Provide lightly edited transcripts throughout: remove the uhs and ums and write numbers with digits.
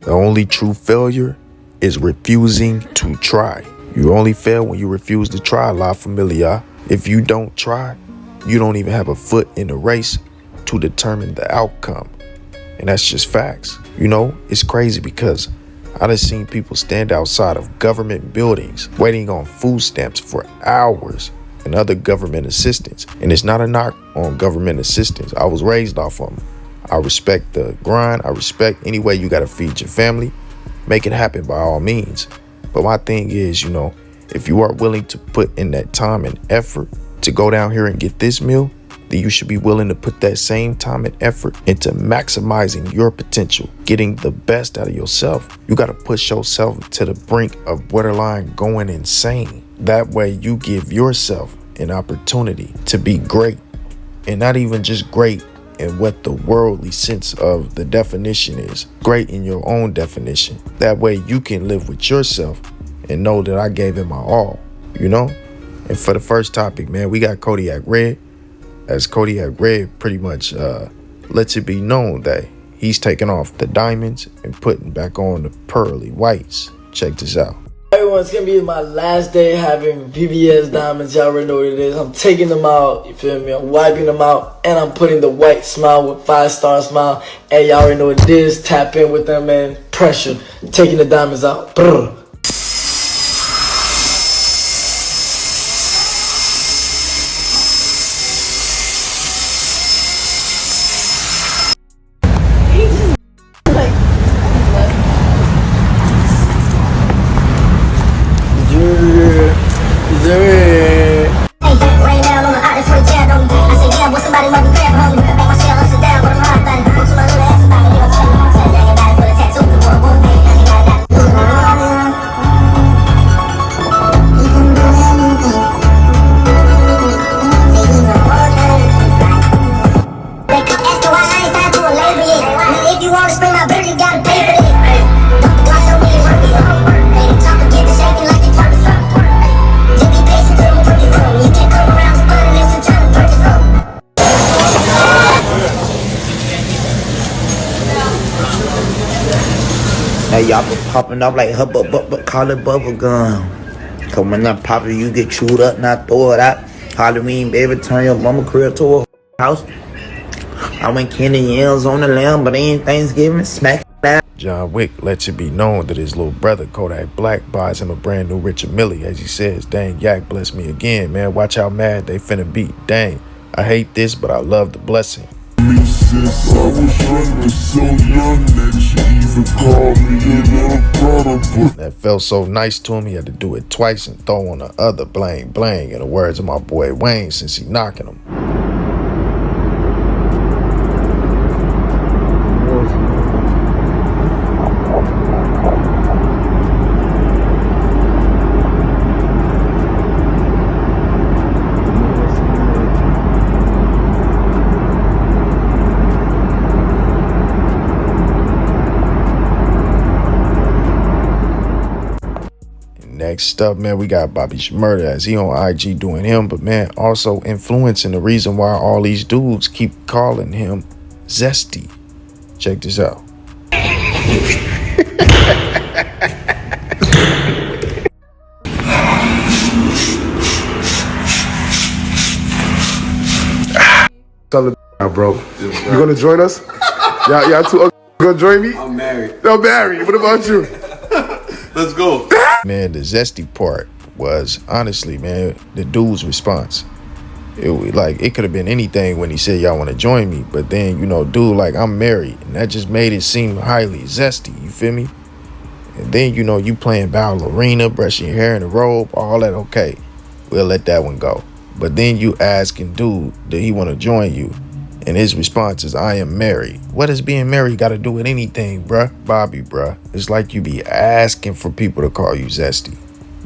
The only true failure is refusing to try. You only fail when you refuse to try, La Familia. If you don't try, you don't even have a foot in the race to determine the outcome. And that's just facts. You know, it's crazy because I done seen people stand outside of government buildings waiting on food stamps for hours and other government assistance. And it's not a knock on government assistance. I was raised off of them. I respect the grind. I respect any way you got to feed your family. Make it happen by all means. But my thing is, you know, if you are willing to put in that time and effort to go down here and get this meal, then you should be willing to put that same time and effort into maximizing your potential, getting the best out of yourself. You got to push yourself to the brink of borderline going insane. That way you give yourself an opportunity to be great, and not even just great in what the worldly sense of the definition is, great in your own definition. That way you can live with yourself and know that I gave it my all, you know? And for the first topic, man, we got Kodak Red. As Kodak Red pretty much lets it be known that he's taking off the diamonds and putting back on the pearly whites. Check this out. Everyone, it's gonna be my last day having VVS diamonds. Y'all already know what it is. I'm taking them out, you feel me? I'm wiping them out, and I'm putting the white smile with 5-star smile. And y'all already know what it is. Tap in with them, man. Pressure. Taking the diamonds out. Brr. Hey, y'all been popping off like call it bubble gum. Cause when I pop it, you get chewed up and I throw it out. Halloween, baby, turn your mama crib to a house. I went candy yams on the lamb, but ain't Thanksgiving, smack down. John Wick lets it be known that his little brother, Kodak Black, buys him a brand new Richard Millie. As he says, dang, Yak bless me again, man. Watch how mad they finna be. Dang, I hate this, but I love the blessing. Since I was young, so young that you even called me a little brother. That felt so nice to him, he had to do it twice and throw on the other blang blang, in the words of my boy Wayne, since he knocking him. Next up, man, we got Bobby Shmurda, as he on IG doing him, but man, also influencing the reason why all these dudes keep calling him Zesty. Check this out. Tell it out, bro. You gonna join us? Y'all two gonna join me? I'm married. I'm married. What about you? Let's go. Man, the zesty part was, honestly, man, the dude's response. It could have been anything when he said, y'all want to join me. But then, you know, dude, like, I'm married. And that just made it seem highly zesty. You feel me? And then, you know, you playing ballerina, brushing your hair in a robe, all that. Okay, we'll let that one go. But then you asking dude, did he want to join you? And his response is, I am married. What does being married got to do with anything, bruh? Bobby, bruh. It's like you be asking for people to call you zesty.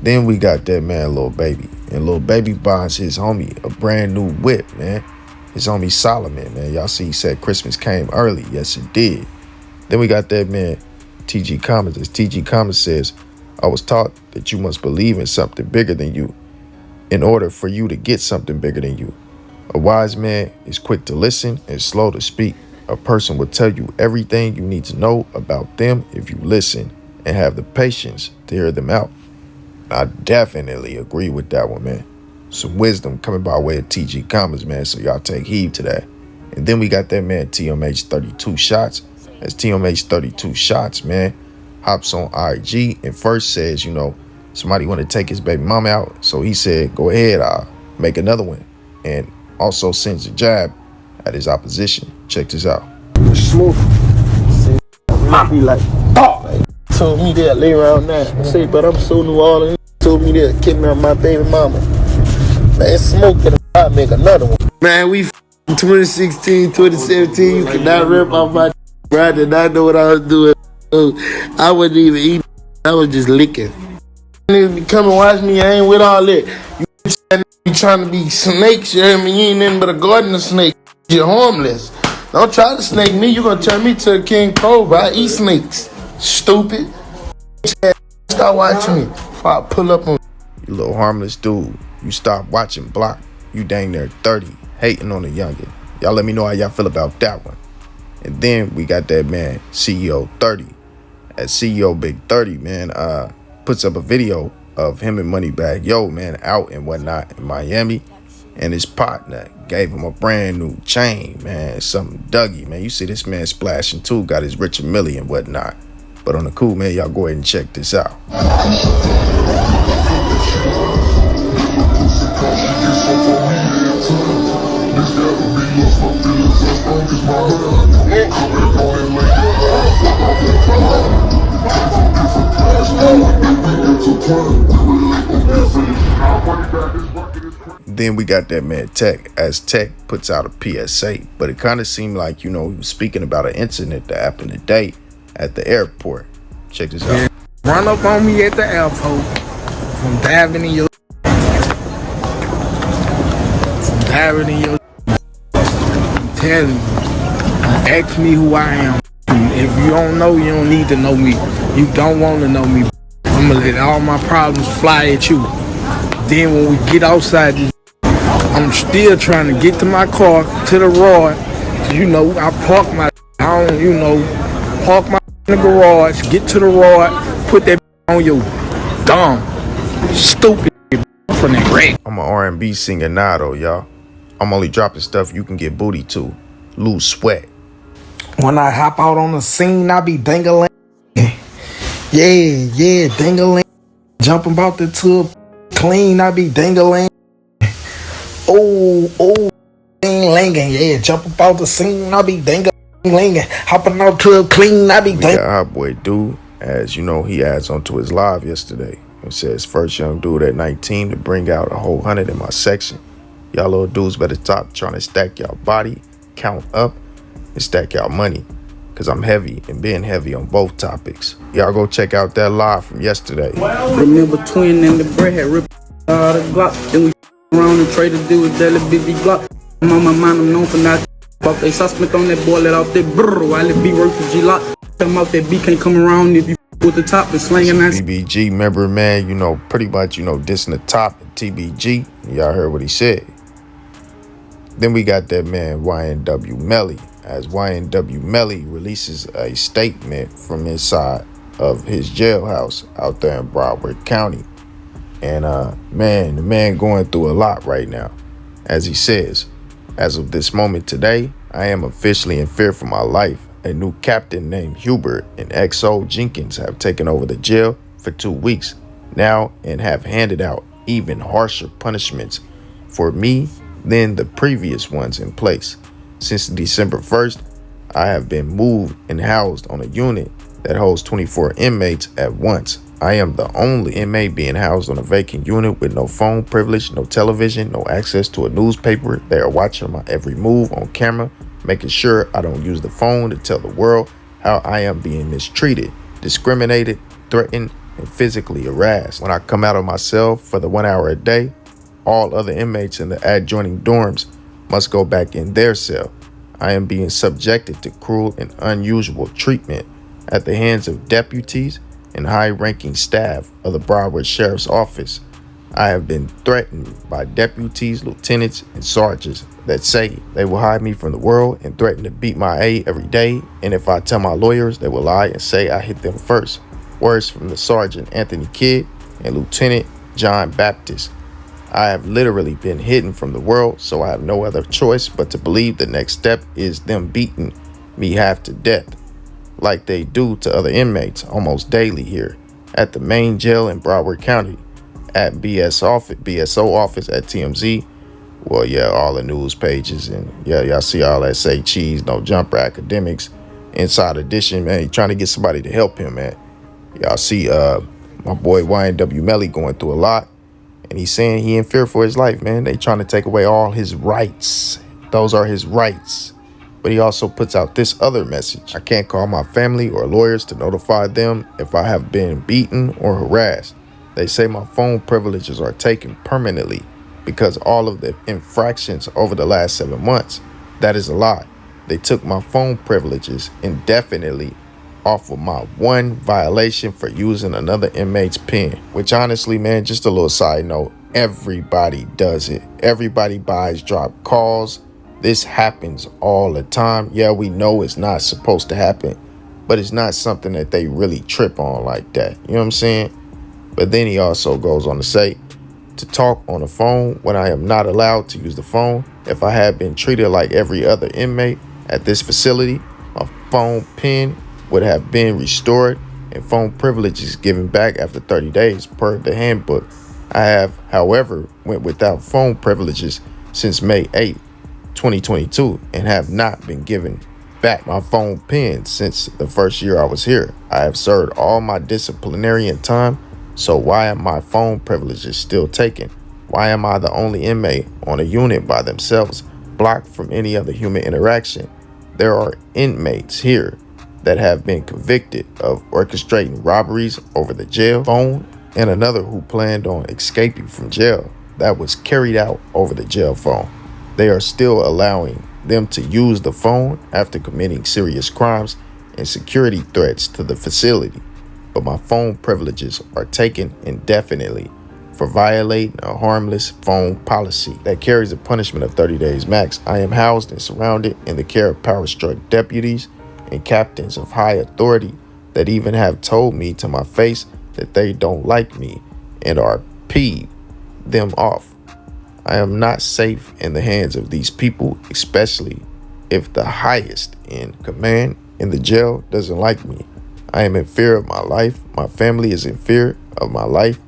Then we got that man, Lil Baby. And Lil Baby buys his homie a brand new whip, man. His homie Solomon, man. Y'all see he said Christmas came early. Yes, it did. Then we got that man, TG Commons. As TG Commons says, I was taught that you must believe in something bigger than you in order for you to get something bigger than you. A wise man is quick to listen and slow to speak. A person will tell you everything you need to know about them if you listen and have the patience to hear them out. I definitely agree with that one, man. Some wisdom coming by way of TG Comments, man, so y'all take heed to that. And then we got that man TMH 32 Shots. That's TMH 32 Shots, man. Hops on IG and first says, somebody want to take his baby mama out. So he said, go ahead, I'll make another one. And also sends a jab at his opposition. Check this out. Smoke. I be like, oh, told me that lay around that. I say, but I'm so New Orleans. Told me that kick me out my baby mama. Man, smoke that I make another one. Man, we 2016, 2017. You cannot rip off my bro. I did not know what I was doing. I wasn't even eating. I was just licking. Niggas be coming watch me. I ain't with all that. You trying to be snakes. You hear me? You ain't nothing but a garden of snakes. You're harmless. Don't try to snake me. You gonna turn me to a king cobra. I eat snakes. Stupid. Stop watching me before I pull up on you. Little harmless dude. You stop watching Block. You dang near 30. Hating on the youngin'. Y'all let me know how y'all feel about that one. And then we got that man, CEO 30. At CEO Big 30, man, puts up a video of him and Moneybagg Yo, man, out and whatnot in Miami. And his partner gave him a brand new chain, man. Something Dougie, man. You see this man splashing too, got his Richard Millie and whatnot. But on the cool, man, y'all go ahead and check this out. Then we got that man Tech, as Tech puts out a PSA, but it kind of seemed like, he was speaking about an incident that happened today at the airport. Check this out. Run up on me at the airport from diving in your I'm telling you, ask me who I am. If you don't know, you don't need to know me. You don't want to know me. I'm gonna let all my problems fly at you. Then when we get outside, I'm still trying to get to my car, to the rod. I park my, park my in the garage, get to the rod, put that on your dumb, stupid from that wreck. I'm an R&B singer now, though, y'all. I'm only dropping stuff you can get booty to. Lose sweat. When I hop out on the scene, I be dingling. Yeah, dingling. Jumping about the tub clean, I be dingling. Oh, ding-linging. Yeah, jumping about the scene, I be dingling. Hopping out tub clean, I be dingling. We got Hot Boy Dude, as he adds onto his live yesterday. It says, first young dude at 19 to bring out a whole 100 in my section. Y'all little dudes better stop trying to stack y'all body, count up, and stack y'all money. Cause I'm heavy and being heavy on both topics. Y'all go check out that live from yesterday. Remember twin and the bread had ripped out the Glock. Then we around and traded deal with Deli BB Glock. I'm on my mind, I'm known for not off they suspect on that boy, let off that brrr while it be work for G-Lock. Tell him out that B can't come around if you with the top and slanging that. TBG, remember, man, pretty much, dissing the top and TBG. Y'all heard what he said. Then we got that man, YNW Melly, as YNW Melly releases a statement from inside of his jailhouse out there in Broward County. And, man, the man going through a lot right now. As he says, as of this moment today, I am officially in fear for my life. A new captain named Hubert and XO Jenkins have taken over the jail for 2 weeks now and have handed out even harsher punishments for me than the previous ones in place. Since December 1st, I have been moved and housed on a unit that holds 24 inmates at once. I am the only inmate being housed on a vacant unit with no phone privilege, no television, no access to a newspaper. They are watching my every move on camera, making sure I don't use the phone to tell the world how I am being mistreated, discriminated, threatened, and physically harassed. When I come out of my cell for the 1 hour a day, all other inmates in the adjoining dorms must go back in their cell. I am being subjected to cruel and unusual treatment at the hands of deputies and high-ranking staff of the Broward Sheriff's Office. I have been threatened by deputies, lieutenants, and sergeants that say they will hide me from the world and threaten to beat my A every day. And if I tell my lawyers, they will lie and say I hit them first. Words from the Sergeant Anthony Kidd and Lieutenant John Baptist. I have literally been hidden from the world, so I have no other choice but to believe the next step is them beating me half to death, like they do to other inmates almost daily here at the main jail in Broward County, at BSO office at TMZ. Well, yeah, all the news pages, and yeah, y'all see all that say cheese, no jumper academics, inside edition, man. He trying to get somebody to help him, man. Y'all see my boy YNW Melly going through a lot, and he's saying he in fear for his life, man. They trying to take away all his rights. Those are his rights. But he also puts out this other message. I can't call my family or lawyers to notify them if I have been beaten or harassed. They say my phone privileges are taken permanently because all of the infractions over the last 7 months. That is a lie. They took my phone privileges indefinitely off of my one violation for using another inmate's pen, which honestly, man, just a little side note, everybody does it. Everybody buys drop calls. This happens all the time. Yeah, we know it's not supposed to happen, but it's not something that they really trip on like that. You know what I'm saying? But then he also goes on to say, to talk on the phone when I am not allowed to use the phone. If I had been treated like every other inmate at this facility, my phone pen would have been restored and phone privileges given back after 30 days per the handbook. I have, however, went without phone privileges since May 8, 2022 and have not been given back my phone pen since the first year I was here. I have served all my disciplinary time, so why are my phone privileges still taken? Why am I the only inmate on a unit by themselves, blocked from any other human interaction? There are inmates here that have been convicted of orchestrating robberies over the jail phone, and another who planned on escaping from jail that was carried out over the jail phone. They are still allowing them to use the phone after committing serious crimes and security threats to the facility. But my phone privileges are taken indefinitely for violating a harmless phone policy that carries a punishment of 30 days max. I am housed and surrounded in the care of power-struck deputies and captains of high authority that even have told me to my face that they don't like me and are peeved them off. I am not safe in the hands of these people, especially if the highest in command in the jail doesn't like me. I am in fear of my life. My family is in fear of my life.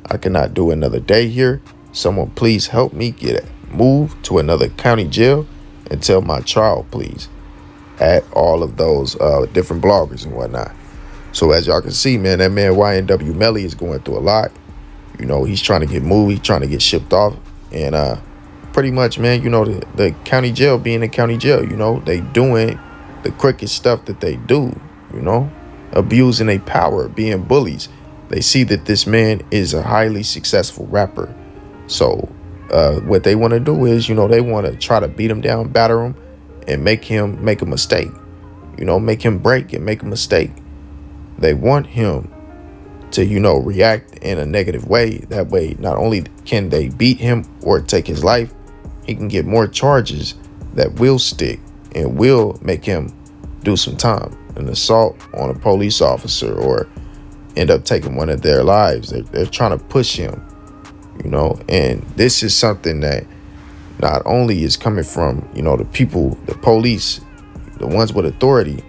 I cannot do another day here. Someone please help me get moved to another county jail until my trial, please. At all of those different bloggers and whatnot. So as y'all can see, man, that man YNW Melly is going through a lot. You know, he's trying to get moved, he's trying to get shipped off. And pretty much, man, you know, the county jail being a county jail, you know, they doing the crooked stuff that they do, you know, abusing their power, being bullies. They see that this man is a highly successful rapper. So what they want to do is, you know, they want to try to beat him down, batter him, and make him make a mistake, you know, make him break and make a mistake. They want him to, you know, react in a negative way. That way, not only can they beat him or take his life, he can get more charges that will stick and will make him do some time. An assault on a police officer or end up taking one of their lives. They're trying to push him, you know, and this is something that not only is coming from, you know, the people, the police, the ones with authority,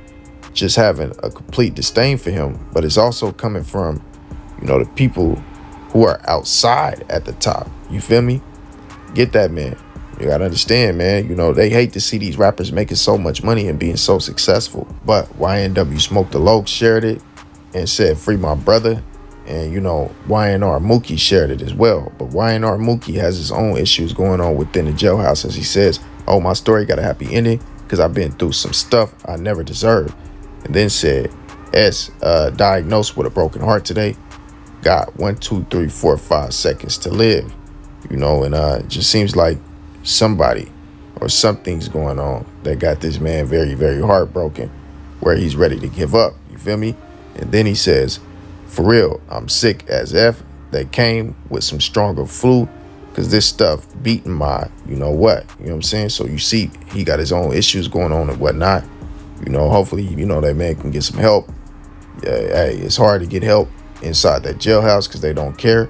just having a complete disdain for him, but it's also coming from, you know, the people who are outside at the top. You feel me? Get that, man. You gotta understand, man, you know, they hate to see these rappers making so much money and being so successful. But YNW Smoke the Loke shared it and said, free my brother. And, you know, YNR Mookie shared it as well. But YNR Mookie has his own issues going on within the jailhouse. As he says, oh, my story got a happy ending because I've been through some stuff I never deserved. And then said, diagnosed with a broken heart today. Got 1, 2, 3, 4, 5 seconds to live. You know, and it just seems like somebody or something's going on that got this man very, very heartbroken where he's ready to give up. You feel me? And then he says, for real, I'm sick as F that came with some stronger flu, because this stuff beating my, you know what I'm saying? So you see, he got his own issues going on and whatnot. Hopefully, that man can get some help. Hey, it's hard to get help inside that jailhouse because they don't care.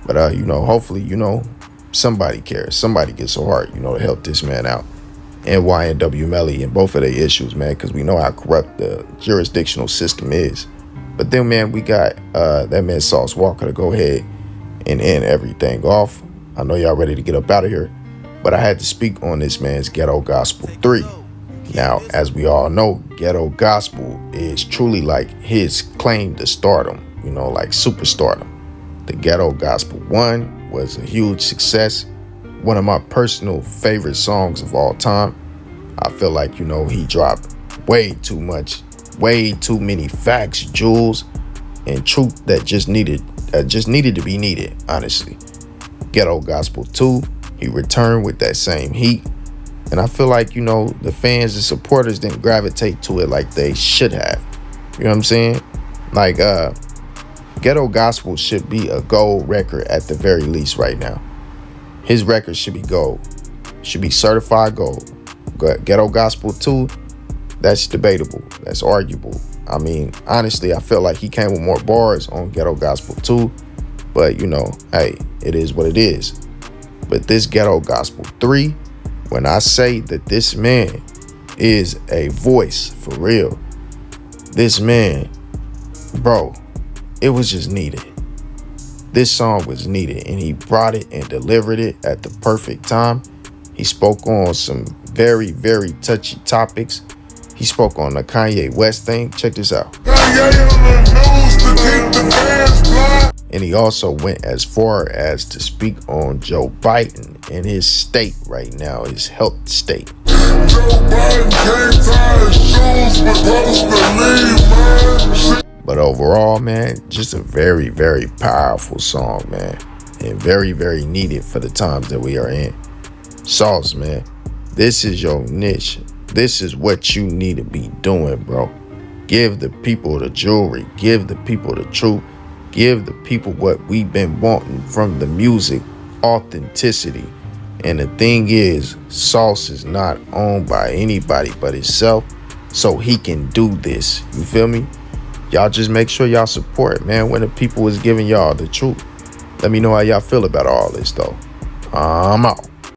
But, hopefully, somebody cares. Somebody gets so hard, to help this man out. And YNW Melly and both of their issues, man, because we know how corrupt the jurisdictional system is. But then, man, we got that man Sauce Walka to go ahead and end everything off. I know y'all ready to get up out of here, but I had to speak on this man's Ghetto Gospel 3. Now, as we all know, Ghetto Gospel is truly like his claim to stardom, like superstardom. The Ghetto Gospel 1 was a huge success. One of my personal favorite songs of all time. I feel like, he dropped way too many facts, jewels, and truth that just needed to be needed, honestly. Ghetto Gospel 2, he returned with that same heat. And I feel like, the fans and supporters didn't gravitate to it like they should have. You know what I'm saying? Like, Ghetto Gospel should be a gold record at the very least right now. His record should be gold. Should be certified gold. Ghetto Gospel 2, that's debatable. That's arguable. I mean, honestly, I feel like he came with more bars on Ghetto Gospel 2. But, hey, it is what it is. But this Ghetto Gospel 3, when I say that this man is a voice for real, this man, bro, it was just needed. This song was needed, and he brought it and delivered it at the perfect time. He spoke on some very, very touchy topics. He spoke on the Kanye West thing. Check this out. And he also went as far as to speak on Joe Biden and his state right now, his health state. But overall, man, just a very, very powerful song, man. And very, very needed for the times that we are in. Sauce, man, this is your niche. This is what you need to be doing, bro. Give the people the jewelry. Give the people the truth. Give the people what we've been wanting from the music, authenticity. And the thing is, Sauce is not owned by anybody but himself, so he can do this. You feel me? Y'all just make sure y'all support, man, when the people is giving y'all the truth. Let me know how y'all feel about all this, though. I'm out.